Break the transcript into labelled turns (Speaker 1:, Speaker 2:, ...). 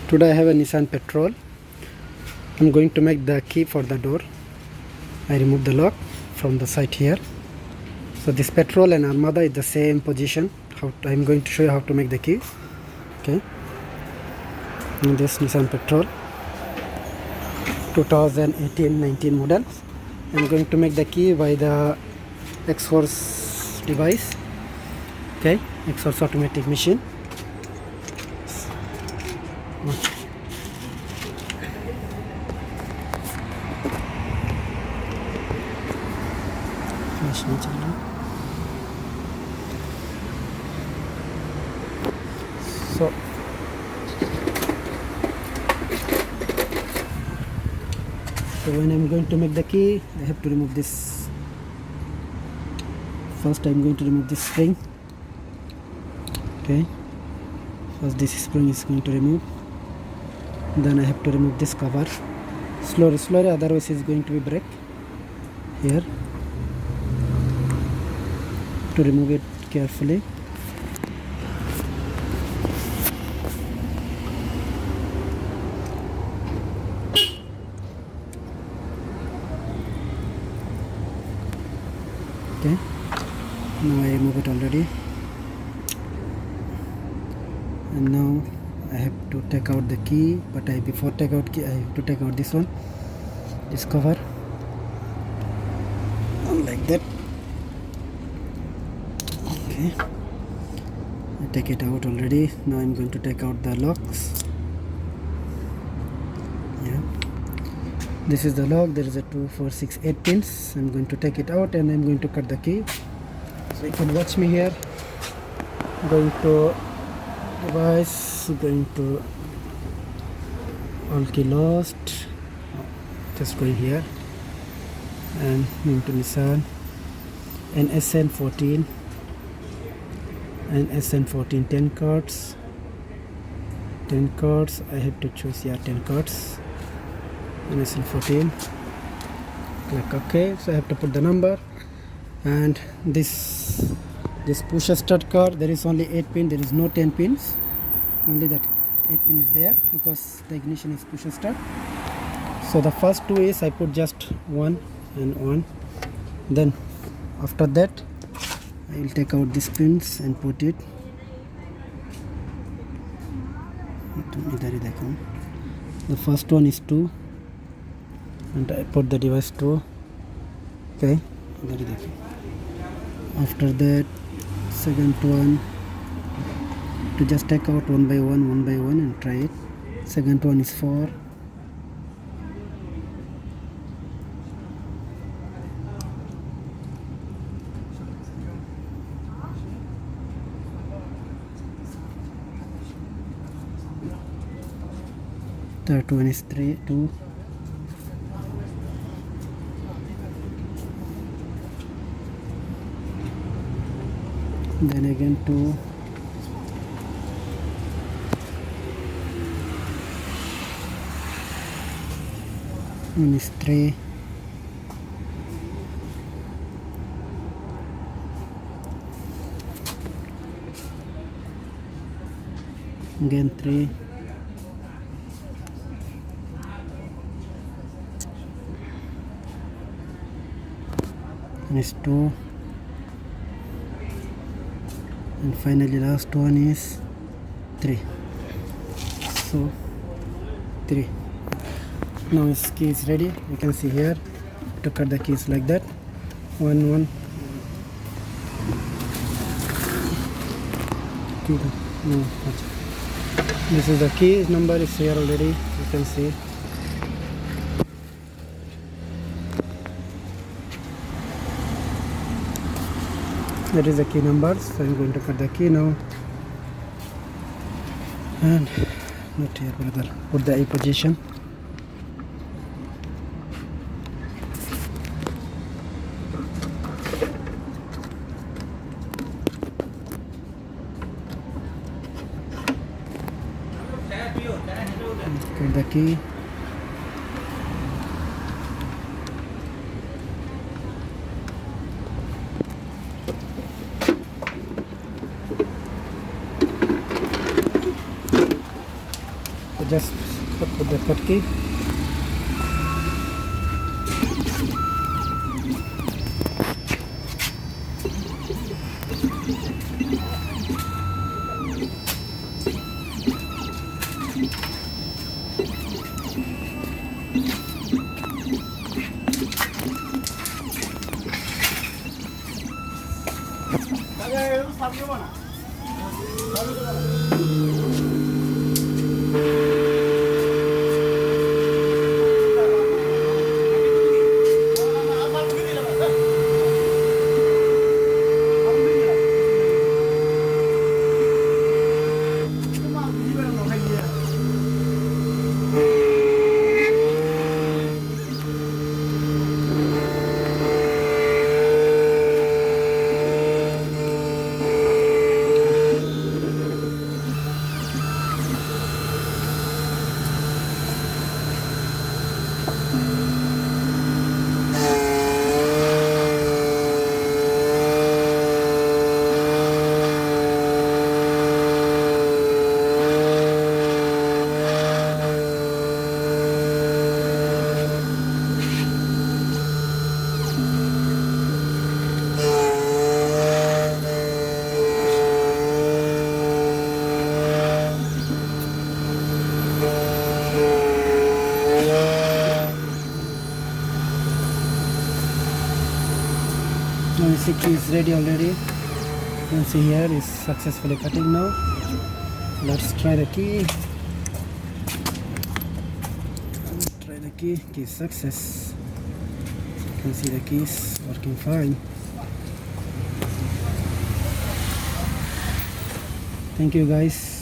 Speaker 1: Today I have a Nissan petrol. I'm going to make the key for the door. I remove the lock from the side here. So this petrol and armada is the same position. I'm going to show you how to make the key. Okay. And this Nissan petrol 2018-19 model. I'm going to make the key by the Xhorse device. Okay, Xhorse automatic machine. So when I'm going to make the key, I have to remove this. First I'm going to remove this spring. Okay, first this spring is going to remove, then I have to remove this cover slowly, otherwise it's going to be break here. To remove it carefully. Okay, now I remove it already, and now I have to take out the key, but before take out key I have to take out this one, this cover, like that. Okay, I take it out already. Now I'm going to take out the locks. Yeah, this is the lock. There is a 2, 4, 6, 8 pins. I'm going to take it out and I'm going to cut the key. So you can watch me here. Going to device, going to all key lost, just going here, and going to Nissan and SN14 and SN14 10 cards. I have to choose 10 cards and SN14. Click OK. So I have to put the number, and this push start card, there is only 8 pin, there is no 10 pins, only that 8 pin is there because the ignition is push start. So the first two is I put just 1 and 1, then after that I will take out these pins and put it. The first one is 2 and I put the device 2. Okay, after that second one, to just take out one by one and try it. Second one is 4. Third one is 2. Then again 2. One is 3. Again 3. One is 2. And finally last one is 3. So 3. Now his key is ready. You can see here to cut the keys like that. 1 1. No, this is the key number is here already. You can see. That is the key numbers. So I'm going to cut the key now. And not here, brother. Put the A position. Cut the key. So just put the cut key. Now the key is ready already. You can see here is successfully cutting now. Let's try the key. Try the key. Key success. You can see the key is working fine. Thank you guys.